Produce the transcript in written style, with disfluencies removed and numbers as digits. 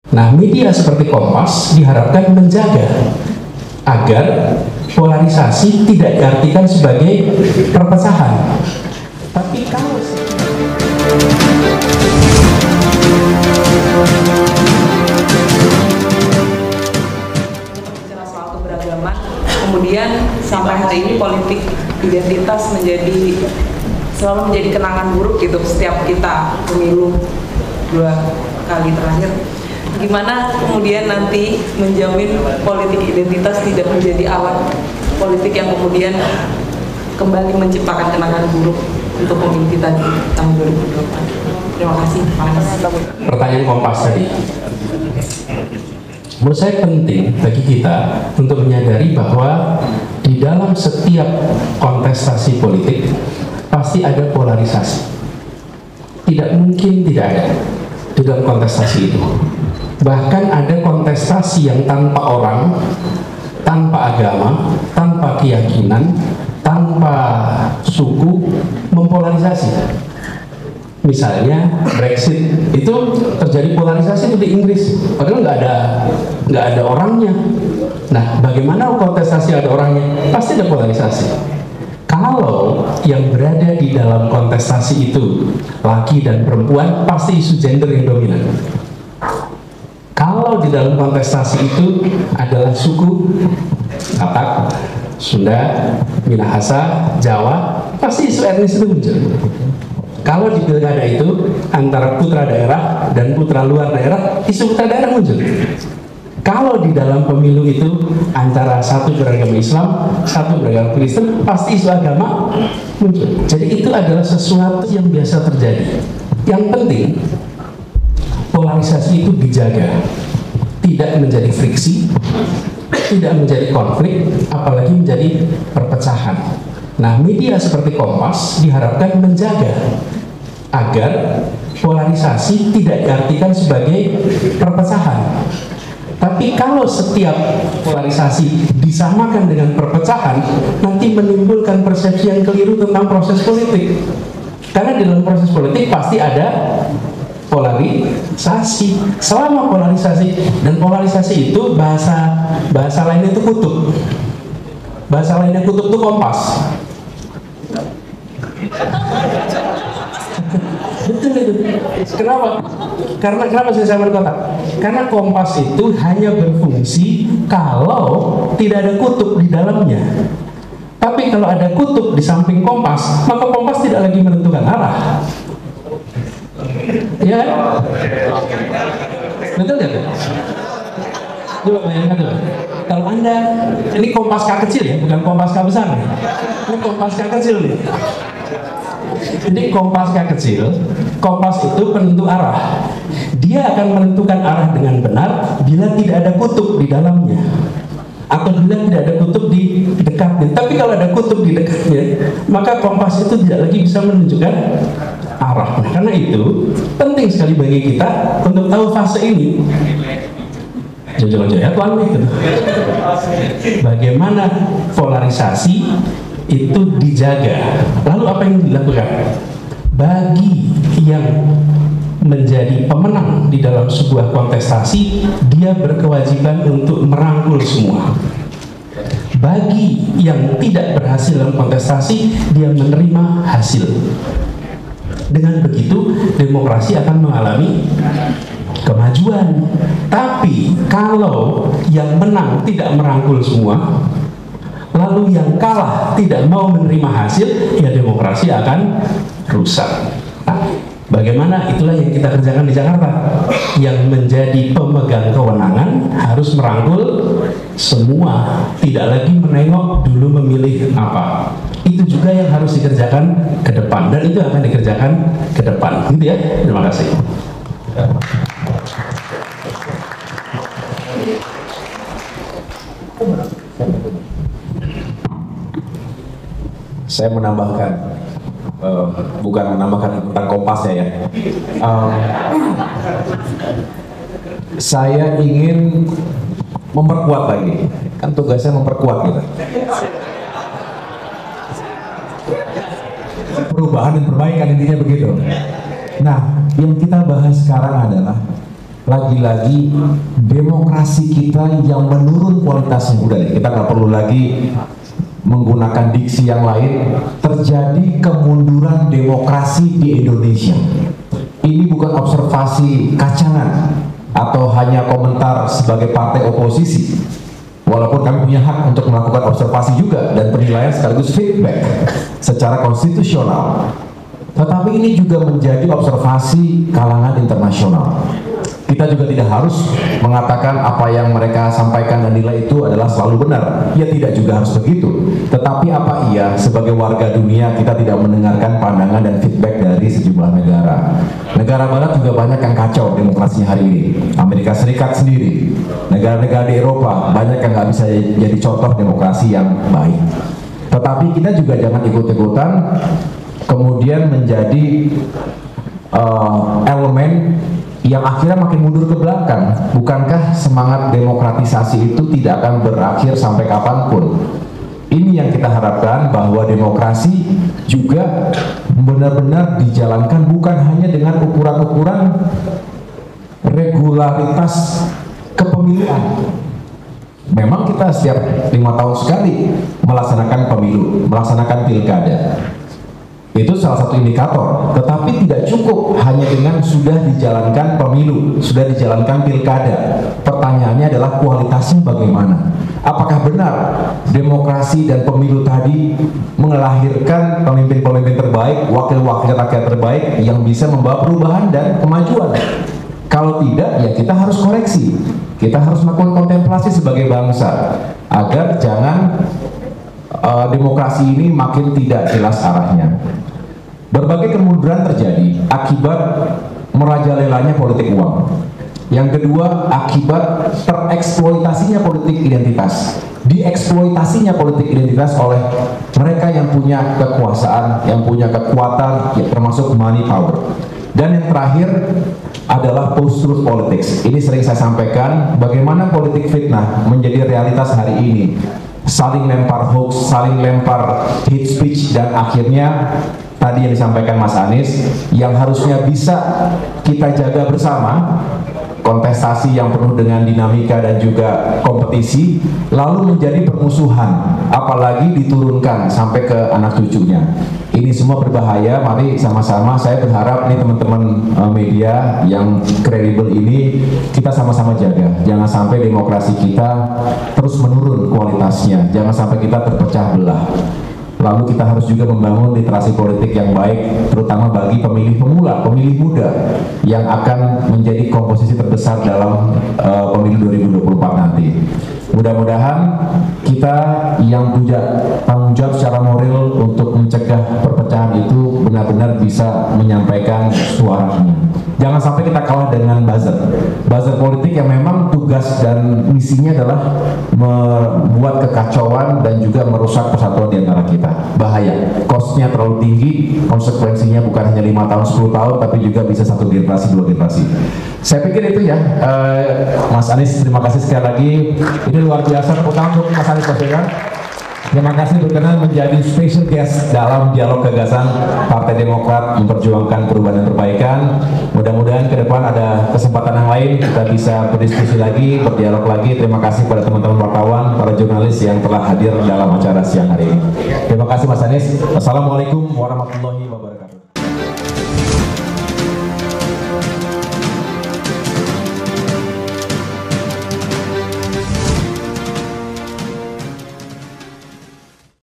Nah, media seperti Kompas diharapkan menjaga agar polarisasi tidak diartikan sebagai perpecahan. Tapi kalau bicara soal keberagaman, kemudian sampai hari ini politik identitas selalu menjadi kenangan buruk gitu setiap kita pemilu 2 kali terakhir. Gimana kemudian nanti menjamin politik identitas tidak menjadi alat politik yang kemudian kembali menciptakan kenangan buruk untuk pemilu kita di tahun 2024. Terima kasih. Pertanyaan Kompas tadi, menurut saya penting bagi kita untuk menyadari bahwa di dalam setiap kontestasi politik pasti ada polarisasi. Tidak mungkin tidak ada di dalam kontestasi itu. Bahkan ada kontestasi yang tanpa orang, tanpa agama, tanpa keyakinan, tanpa suku, mempolarisasi. Misalnya Brexit itu terjadi polarisasi itu di Inggris, padahal nggak ada orangnya. Nah, bagaimana kontestasi ada orangnya? Pasti ada polarisasi. Kalau yang berada di dalam kontestasi itu laki dan perempuan, pasti isu gender yang dominan. Kalau di dalam kontestasi itu adalah suku, Batak, Sunda, Minahasa, Jawa, pasti isu etnis itu muncul. Kalau di pilkada itu antara putra daerah dan putra luar daerah, isu putra daerah muncul. Kalau di dalam pemilu itu antara satu beragama Islam, satu beragama Kristen, pasti isu agama muncul. Jadi itu adalah sesuatu yang biasa terjadi. Yang penting polarisasi itu dijaga, tidak menjadi friksi, tidak menjadi konflik, apalagi menjadi perpecahan. Nah, media seperti Kompas diharapkan menjaga agar polarisasi tidak diartikan sebagai perpecahan. Tapi kalau setiap polarisasi disamakan dengan perpecahan, nanti menimbulkan persepsi yang keliru tentang proses politik. Karena dalam proses politik pasti ada polarisasi. Selama polarisasi, dan polarisasi itu bahasa lainnya itu kutub. Bahasa lainnya kutub itu Kompas. Betul itu. Kenapa? Kenapa saya samakan kotak? Karena Kompas itu hanya berfungsi kalau tidak ada kutub di dalamnya. Tapi kalau ada kutub di samping Kompas, maka Kompas tidak lagi menentukan arah. Ya kan? Betul nggak? Coba bayangkan dulu. Kalau Anda, ini Kompas K kecil ya, bukan Kompas K besar nih. Ini Kompas K kecil nih. Jadi Kompas K kecil, Kompas itu penentu arah. Dia akan menentukan arah dengan benar bila tidak ada kutub di dalamnya, atau bila tidak ada kutub di dekatnya. Tapi kalau ada kutub di dekatnya, maka Kompas itu tidak lagi bisa menunjukkan arah. Nah, karena itu penting sekali bagi kita untuk tahu fase ini. Jojo ya Tuhan itu. Bagaimana polarisasi itu dijaga. Lalu apa yang dilakukan? Bagi yang menjadi pemenang di dalam sebuah kontestasi, dia berkewajiban untuk merangkul semua. Bagi yang tidak berhasil dalam kontestasi, dia menerima hasil. Dengan begitu, demokrasi akan mengalami kemajuan. Tapi kalau yang menang tidak merangkul semua, lalu yang kalah tidak mau menerima hasil, ya demokrasi akan rusak. Nah, bagaimana? Itulah yang kita kerjakan di Jakarta. Yang menjadi pemegang kewenangan harus merangkul semua, tidak lagi menengok dulu memilih apa. Itu juga yang harus dikerjakan ke depan, dan itu akan dikerjakan ke depan. Gitu ya. Terima kasih. Saya menambahkan, bukan menambahkan tentang Kompasnya ya. Saya ingin memperkuat lagi, kan tugasnya memperkuat gitu. Perubahan dan perbaikan intinya begitu. Nah, yang kita bahas sekarang adalah lagi-lagi demokrasi kita yang menurun kualitasnya. Udah deh, kita nggak perlu lagi menggunakan diksi yang lain. Terjadi kemunduran demokrasi di Indonesia. Ini bukan observasi kacangan atau hanya komentar sebagai partai oposisi. Walaupun kami punya hak untuk melakukan observasi juga dan penilaian sekaligus feedback secara konstitusional. Tetapi ini juga menjadi observasi kalangan internasional. Kita juga tidak harus mengatakan apa yang mereka sampaikan dan nilai itu adalah selalu benar. Ya tidak juga harus begitu. Tetapi apa iya sebagai warga dunia kita tidak mendengarkan pandangan dan feedback dari sejumlah negara. Negara barat juga banyak yang kacau demokrasinya hari ini. Amerika Serikat sendiri, negara-negara di Eropa banyak yang nggak bisa jadi contoh demokrasi yang baik. Tetapi kita juga jangan ikut-ikutan kemudian menjadi elemen yang akhirnya makin mundur ke belakang. Bukankah semangat demokratisasi itu tidak akan berakhir sampai kapanpun? Ini yang kita harapkan, bahwa demokrasi juga benar-benar dijalankan bukan hanya dengan ukuran-ukuran regularitas kepemiluan. Memang kita setiap 5 tahun sekali melaksanakan pemilu, melaksanakan pilkada. Itu salah satu indikator, tetapi tidak cukup hanya dengan sudah dijalankan pemilu, sudah dijalankan pilkada. Pertanyaannya adalah kualitasnya bagaimana? Apakah benar demokrasi dan pemilu tadi melahirkan pemimpin-pemimpin terbaik, wakil-wakil rakyat terbaik yang bisa membawa perubahan dan kemajuan? Kalau tidak, ya kita harus koreksi. Kita harus melakukan kontemplasi sebagai bangsa agar jangan demokrasi ini makin tidak jelas arahnya. Berbagai kemunduran terjadi akibat merajalelanya politik uang. Yang kedua, akibat tereksploitasinya politik identitas, dieksploitasinya politik identitas oleh mereka yang punya kekuasaan, yang punya kekuatan, ya, termasuk money power. Dan yang terakhir adalah post-truth politics. Ini sering saya sampaikan, bagaimana politik fitnah menjadi realitas hari ini. Saling lempar hoax, saling lempar hate speech, dan akhirnya tadi yang disampaikan Mas Anies, yang harusnya bisa kita jaga bersama, kontestasi yang penuh dengan dinamika dan juga kompetisi, lalu menjadi permusuhan, apalagi diturunkan sampai ke anak cucunya. Ini semua berbahaya. Mari sama-sama, saya berharap nih teman-teman media yang kredibel ini, kita sama-sama jaga. Jangan sampai demokrasi kita terus menurun kualitasnya, jangan sampai kita terpecah belah. Lalu kita harus juga membangun literasi politik yang baik, terutama bagi pemilih pemula, pemilih muda yang akan menjadi komposisi terbesar dalam pemilu 2024 nanti. Mudah-mudahan kita yang punya tanggung jawab secara moral untuk mencegah perpecahan itu benar-benar bisa menyampaikan suaranya. Jangan sampai kita kalah dengan buzzer politik yang memang tugas dan misinya adalah membuat kekacauan dan juga merusak persatuan di antara kita. Bahaya, cost-nya terlalu tinggi, konsekuensinya bukan hanya 5 tahun, 10 tahun, tapi juga bisa 1 generasi, 2 generasi. Saya pikir itu ya, Mas Anies, terima kasih sekali lagi. Ini luar biasa, tepuk tangan untuk Mas Anies Baswedan. Terima kasih berkenan menjadi special guest dalam dialog gagasan Partai Demokrat memperjuangkan perubahan dan perbaikan. Mudah-mudahan ke depan ada kesempatan yang lain, kita bisa berdiskusi lagi, berdialog lagi. Terima kasih pada teman-teman wartawan, para jurnalis yang telah hadir dalam acara siang hari ini. Terima kasih Mas Anies. Assalamualaikum warahmatullahi wabarakatuh.